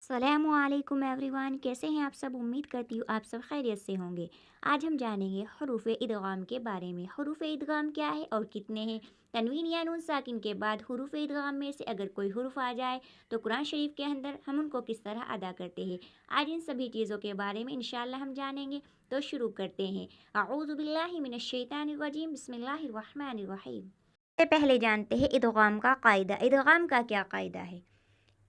अस्सलामुअलैकुम एवरीवन, कैसे हैं आप सब। उम्मीद करती हूँ आप सब खैरियत से होंगे। आज हम जानेंगे हरूफ इदगाम के बारे में। हरूफ इदगाम क्या है और कितने हैं। तनवीन या नून साकिन के बाद हरूफ इदगाम में से अगर कोई हरूफ आ जाए तो कुरान शरीफ के अंदर हम उनको किस तरह अदा करते हैं। आज इन सभी चीज़ों के बारे में इंशाअल्लाह हम जानेंगे। तो शुरू करते हैं। अऊज़ु बिल्लाहि मिनश शैतानिर रजीम, बिस्मिल्लाहिर रहमानिर रहीम। सबसे पहले जानते हैं इदगाम का कायदा। इदगाम का क्या कायदा है।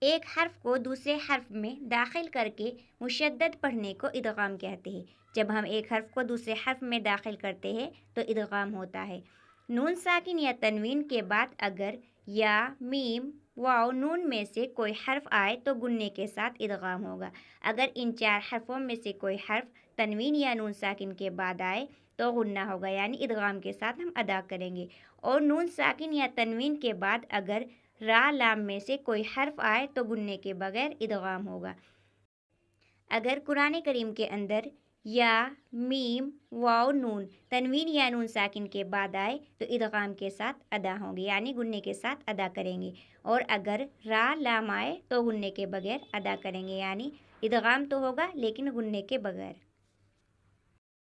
एक हर्फ को दूसरे हर्फ में दाखिल करके मुशद्दद पढ़ने को इदगाम कहते हैं। जब हम एक हर्फ को दूसरे हर्फ में दाखिल करते हैं तो इदगाम होता है। नून साकिन या तनवीन के बाद अगर या मीम वाव नून में से कोई हर्फ आए तो गुन्ने के साथ इदगाम होगा। अगर इन चार हर्फों में से कोई हर्फ तनवीन या नून साकिन के बाद आए तो गुन्ना होगा, यानी इदगाम के साथ हम अदा करेंगे। और नून साकिन या तनवीन के बाद अगर रा लाम में से कोई हर्फ आए तो गुन्ने के बगैर इदगाम होगा। अगर कुरान करीम के अंदर या मीम वाव नून तनवीन या नून साकिन के बाद आए तो इदगाम के साथ अदा होंगे, यानी गुन्ने के साथ अदा करेंगे। और अगर रा लाम आए तो गुन्ने के बगैर अदा करेंगे, यानी इदगाम तो होगा लेकिन गुन्ने के बगैर।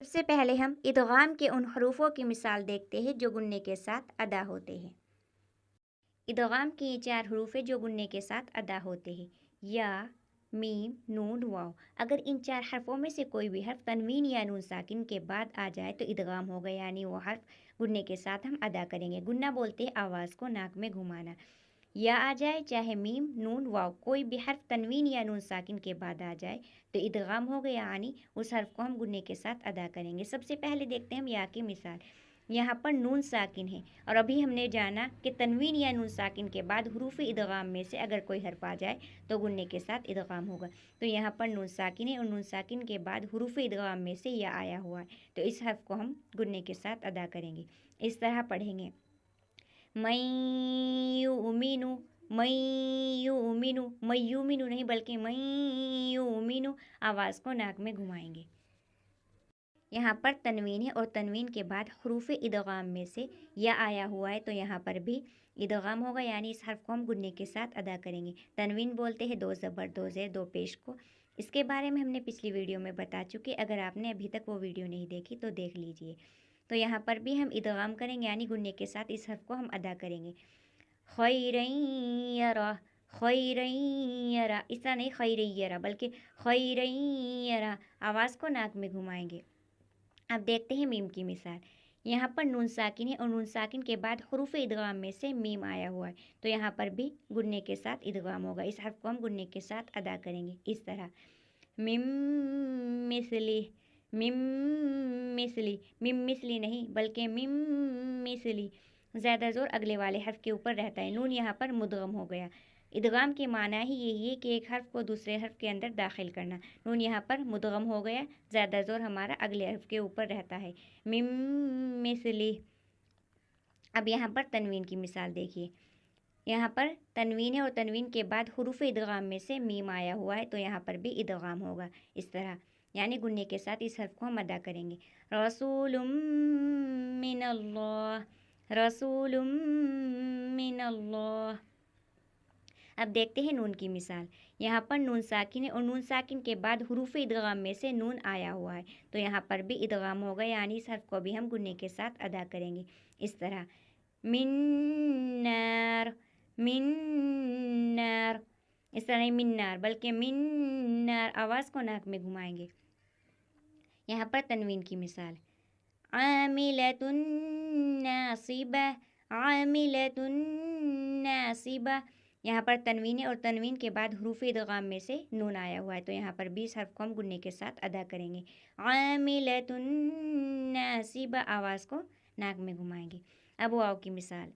सबसे पहले हम इदगाम के उन हरूफों की मिसाल देखते हैं जो गुन्ने के साथ अदा होते हैं। इदगाम के ये चार हरूफ जो गुन्ने के साथ अदा होते हैं। या मीम नून वाव। अगर इन चार हरफों में से कोई भी हर्फ तनवीन या नून साकिन के बाद आ जाए तो इदगाम होगा, यानी वो हर्फ गुन्ने के साथ हम अदा करेंगे। गुन्ना बोलते हैं आवाज़ को नाक में घुमाना। या आ जाए चाहे मीम नून वाव, कोई भी हर्फ तनवीन या नून साकिन के बाद आ जाए तो इदगाम हो गया, यानी उस हर्फ को हम गुन्ने के साथ अदा करेंगे। सबसे पहले देखते हैं हम या की मिसाल। यहाँ पर नून साकिन है और अभी हमने जाना कि तनवीन या नून साकिन के बाद हरूफ इदगाम में से अगर कोई हर्फ आ जाए तो गुन्ने के साथ इदगाम होगा। तो यहाँ पर नून साकिन है और नून साकिन के बाद हरूफ इदगाम में से या आया हुआ है, तो इस हर्फ को हम गुन्ने के साथ अदा करेंगे। इस तरह पढ़ेंगे। मय्युमिनु, मय्युमिनु, मय्युमिनु नहीं बल्कि मय्युमिनु, आवाज़ को नाक में घुमाएंगे। यहाँ पर तनवीन है और तनवीन के बाद हरूफ इदगाम में से या आया हुआ है, तो यहाँ पर भी इदगाम होगा, यानी इस हर्फ को हम गुन्ने के साथ अदा करेंगे। तनवीन बोलते हैं दो ज़बर दो ज़ेर दो पेश को। इसके बारे में हमने पिछली वीडियो में बता चुके, अगर आपने अभी तक वो वीडियो नहीं देखी तो देख लीजिए। तो यहाँ पर भी हम इदगाम करेंगे, यानी गुन्ने के साथ इस हर्फ को हम अदा करेंगे। खैरयरा, खैरयरा, इस तरह नहीं खैरयरा बल्कि खैरयरा, आवाज़ को नाक में घुमाएंगे। अब देखते हैं मीम की मिसाल। यहाँ पर नून साकिन है और नून साकिन के बाद हरूफ इदगाम में से मीम आया हुआ है, तो यहाँ पर भी गुन्ने के साथ इदगाम होगा। इस हर्फ को हम गुन्ने के साथ अदा करेंगे। इस तरह मिम मिसली, मिम मिसली, मिम मिसली नहीं बल्कि मिम मिसली। ज़्यादा ज़ोर अगले वाले हर्फ के ऊपर रहता है। नून यहाँ पर मुदगम हो गया। इदगाम के माना ही यही है कि एक हर्फ को दूसरे हर्फ के अंदर दाखिल करना। नून यहाँ पर मुदगम हो गया, ज़्यादा ज़ोर हमारा अगले हर्फ के ऊपर रहता है। मिम मिसली। अब यहाँ पर तनवीन की मिसाल देखिए। यहाँ पर तनवीन है और तनवीन के बाद हुरूफ इदगाम में से मीम आया हुआ है, तो यहाँ पर भी इदगाम होगा। इस तरह यानी गुन्ने के साथ इस हर्फ को हम अदा करेंगे। रसूलुम मिनल्लाह, रसूलुम मिनल्लाह। अब देखते हैं नून की मिसाल। यहाँ पर नून साकिन है और नून साकिन के बाद हुरूफ इदगाम में से नून आया हुआ है, तो यहाँ पर भी इदगाम होगा, यानी इस हर्फ को भी हम गुन्ने के साथ अदा करेंगे। इस तरह मिन्नार, मिन्नार, इस तरह नहीं मिन्नार बल्कि मिन्नार, आवाज़ को नाक में घुमाएंगे। यहाँ पर तनवीन की मिसाल। आमिलतुन नासिबा, आमिलतुन नासिबा। यहाँ पर तनवीन है और तनवीन के बाद हुरूफ इदगाम में से नून आया हुआ है, तो यहाँ पर भी इस हर्फ को हम गुन्ने के साथ अदा करेंगे। आमिलतुन नासिबा, आवाज़ को नाक में घुमाएंगे। अब वाव की मिसाल।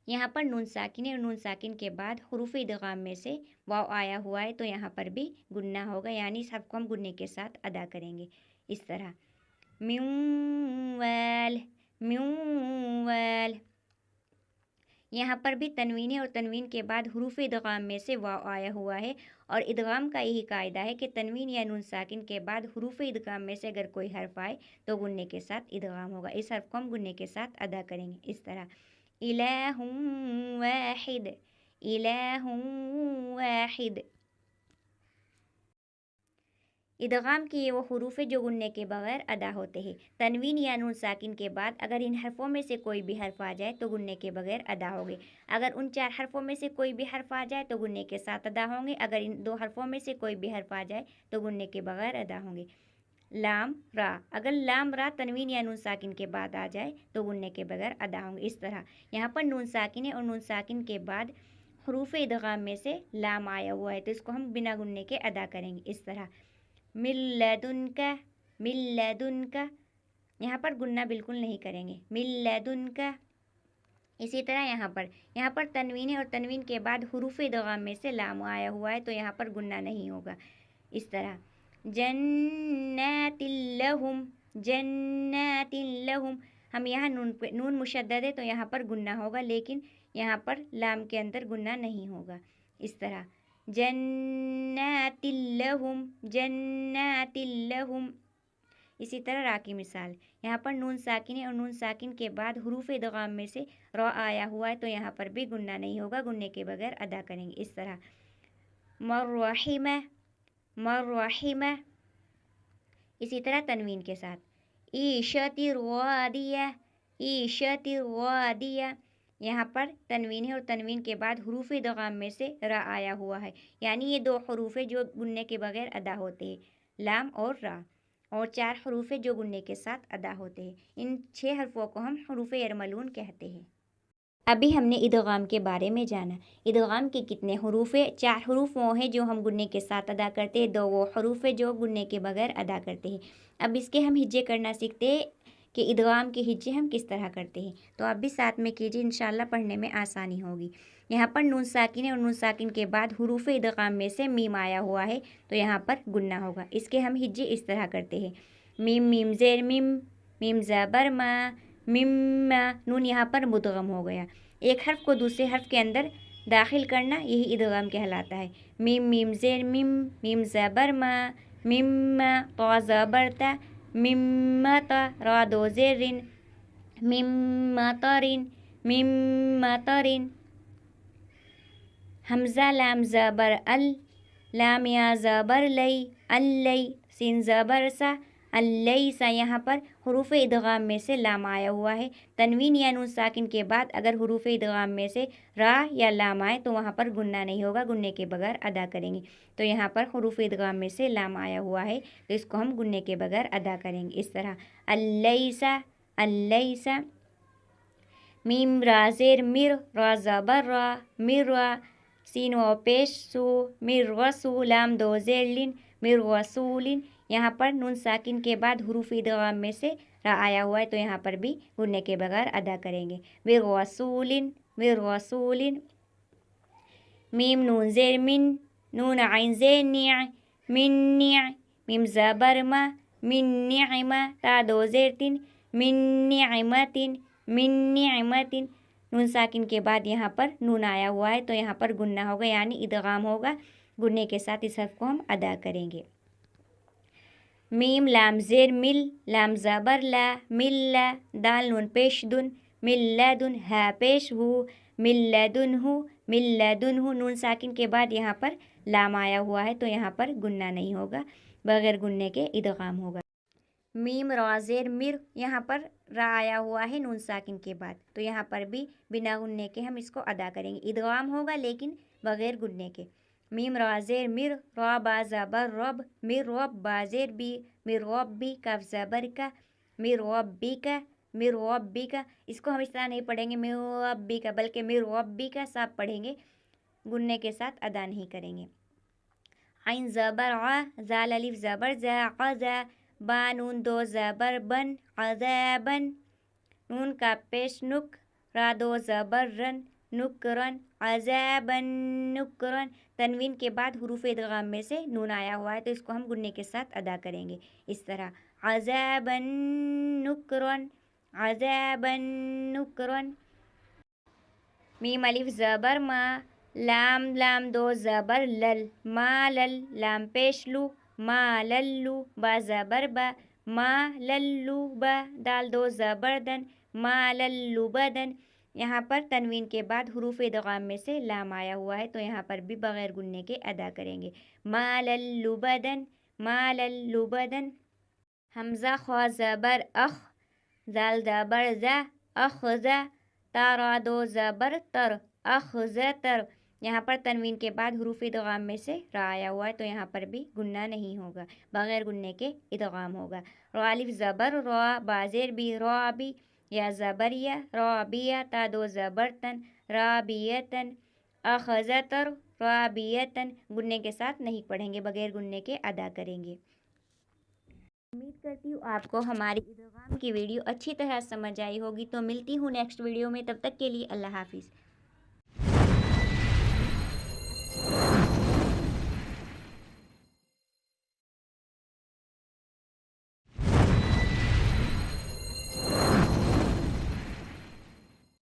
यहाँ पर नून साकिन है और नून साकिन के बाद हुरूफ इदगाम में से वाव आया हुआ है, तो यहाँ पर भी गुन्ना होगा, यानी इस हर्फ को हम गुन्ने के साथ अदा करेंगे। इस तरह म्यूवैल, म्यूवैल। यहाँ पर भी तनवीन है और तनवीन के बाद हुरूफ इदगाम में से वाव आया हुआ है, और इदगाम का यही कायदा है कि तनवीन या नून साकिन के बाद हुरूफ इदगाम में से अगर कोई हर्फ आए तो गुन्ने के साथ इदगाम होगा। इस हर्फ को हम गुन्ने के साथ अदा करेंगे। इस तरह इलाहुम वाहिद, इलाहुम वाहिद। ادغام کے یہ وہ حروف ہیں جو گننے کے بغیر ادا ہوتے ہیں۔ تنوین یا نون ساکن کے بعد اگر ان حرفوں میں سے کوئی بھی حرف آ جائے تو گننے کے بغیر ادا ہوگے۔ اگر ان 4 حرفوں میں سے کوئی بھی حرف آ جائے تو گننے کے ساتھ ادا ہوں گے۔ اگر ان 2 حرفوں میں سے کوئی بھی حرف آ جائے تو گننے کے بغیر ادا ہوں گے۔ لام را، اگر لام را تنوین یا نون ساکن کے بعد آ جائے تو گننے کے بغیر ادا ہوں گے۔ اس طرح یہاں پر نون ساکن ہے اور نون ساکن کے بعد حروف ادغام میں سے لام آیا ہوا ہے تو اس کو ہم بنا گننے کے ادا کریں گے۔ اس طرح من لدنک، من لدنک، یہاں پر گننا بالکل نہیں کریں گے، من لدنک۔ اسی طرح یہاں پر تنوین ہے اور تنوین کے بعد حروف ادغام میں سے لام آیا ہوا ہے تو یہاں پر گننا نہیں ہوگا۔ اس طرح جنات لہم، جنات لہم، ہم یہاں نون مشدد ہے تو یہاں پر گننا ہوگا لیکن یہاں پر لام کے اندر گننا نہیں ہوگا۔ اس طرح جنات لہم، جنات لہم۔ اسی طرح را کی مثال، یہاں پر نون ساکن ہے اور نون ساکن کے بعد حروف ادغام میں سے را آیا ہوا ہے تو یہاں پر بھی گننا نہیں ہوگا، گننے کے بغیر ادا کریں گے۔ اس طرح مرحمہ، مرحمہ۔ اسی طرح تنوین کے ساتھ عیشت راضیہ، عیشت راضیہ، یہاں پر تنوین ہے اور تنوین کے بعد حروف ادغام میں سے را آیا ہوا ہے، یعنی یہ 2 حروف ہیں جو گننے کے بغیر ادا ہوتے ہیں، لام اور را، اور 4 حروف ہیں جو گننے کے ساتھ ادا ہوتے ہیں۔ ان 6 حرفوں کو ہم حروف یرملون کہتے ہیں۔ ابھی ہم نے ادغام کے بارے میں جانا۔ ادغام کے کتنے حروف ہیں؟ 4 حروف وہ ہیں جو ہم گننے کے ساتھ ادا کرتے ہیں، 2 وہ حروف ہیں جو گننے کے بغیر ادا کرتے ہیں۔ اب اس کے ہم ہجے کرنا سیکھتے ہیں کہ ادغام کے ہجے ہم کس طرح کرتے ہیں، تو آپ بھی ساتھ میں کیجیے، انشاءاللہ پڑھنے میں آسانی ہوگی۔ یہاں پر نون ساکن ہے اور نون ساکن کے بعد حروف ادغام میں سے میم آیا ہوا ہے تو یہاں پر گننا ہوگا۔ اس کے ہم ہجے اس طرح کرتے ہیں، میم میم زیر میم، میم زبر ما، میم ما، نون یہاں پر مدغم ہو گیا، ایک حرف کو دوسرے حرف کے اندر داخل کرنا یہی ادغام کہلاتا ہے۔ میم میم زیر میم، میم زبر ما، میم ما، طا زبر تا، میم مطا، را 2 زیر رن، میم مطرن، میم مطرن۔ حمزہ لام زبر ال، لام یا زبر لی، اللی، سین زبر سا، اللیسا، یہاں پر حروف ادغام میں سے لام آیا ہوا ہے۔ تنوین یا نون ساکن کے بعد اگر حروف ادغام میں سے را یا لام آئے تو وہاں پر گننا نہیں ہوگا، گننے کے بغیر ادا کریں گے۔ تو یہاں پر حروف ادغام میں سے لام آیا ہوا ہے تو اس کو ہم گننے کے بغیر ادا کریں گے۔ اس طرح اللیسا، اللیسا، میم را زیر مر، را زبر را، مرا، سین و پیش سو، مر رسو، لام 2 زیر لن، مر رسولن، یہاں پر نون ساکن کے بعد حروف ادغام میں سے را آیا ہوا ہے تو یہاں پر بھی گننے کے بغیر ادا کریں گے۔ مر رسولن، مر رسولن۔ میم نون زیر من، نون عین زیر نع، من نع، میم زبر ما، من نعمہ، تا 2 زیر تن، من نعمتن، من نعمتن، نون ساکن کے بعد یہاں پر نون آیا ہوا ہے تو یہاں پر گننا ہوگا یعنی ادغام ہوگا، گننے کے ساتھ اس حرف کو ہم ادا کریں گے۔ میم لام زیر مل، لام زبر لا، مل لا، دال نون پیش دن، مل لدن، ہا پیش ہو، مل لدن ہو، مل لدن ہو، نون ساکن کے بعد یہاں پر لام آیا ہوا ہے تو یہاں پر گننا نہیں ہوگا، بغیر گننے کے ادغام ہوگا۔ میم را زیر مر، یہاں پر را آیا ہوا ہے نون ساکن کے بعد تو یہاں پر بھی بنا گننے کے ہم اس کو ادا کریں گے، ادغام ہوگا لیکن بغیر گننے کے۔ میم را زیر مر، را با زبر رب، مر رب، با زیر بی، مر رب بی، کف زبر کا، مر رب بی کا، مر رب بی کا، اس کو ہم اس طرح نہیں پڑھیں گے مر رب بی کا بلکہ مر رب بی کا صاف پڑھیں گے، گننے کے ساتھ ادا نہیں کریں گے۔ عین زبر ع، زال الف زبر زا، قزا، با نون 2 زبر بن، عذابن، نون کا پیش نک، را 2 زبر رن، نکرن، عذابن نکرن، تنوین کے بعد حروف ادغام میں سے نون آیا ہوا ہے تو اس کو ہم گننے کے ساتھ ادا کریں گے۔ اس طرح عذابن نکرن، عذابن نکرن۔ میم الف زبر ما، لام لام 2 زبر لل، ما لل، لام پیش لو، ما للو، با زبر با، ما للو با، دال 2 زبر دن، ما للو بدن، یہاں پر تنوین کے بعد حروف ادغام میں سے لام آیا ہوا ہے تو یہاں پر بھی بغیر گننے کے ادا کریں گے۔ ما للو بدن، مالل لبدن، حمزہ خوا زبر اخ، زال زبر ز، اخذ، تارا دو زبر تر، اخذتر۔ یہاں پر تنوین کے بعد حروف ادغام میں سے را آیا ہوا ہے تو یہاں پر بھی گننا نہیں ہوگا، بغیر گننے کے ادغام ہوگا۔ الف زبر را، بازیر بھی را بھی، یا زبریہ رابیہ، تا دو زبر تن، رابیتن، اخذتر رابیتن۔ گننے کے ساتھ نہیں پڑھیں گے، بغیر گننے کے ادا کریں گے۔ امید کرتی ہوں آپ کو ہماری ادغام کی ویڈیو اچھی طرح سمجھ آئی ہوگی، تو ملتی ہوں نیکسٹ ویڈیو میں، تب تک کے لیے اللہ حافظ۔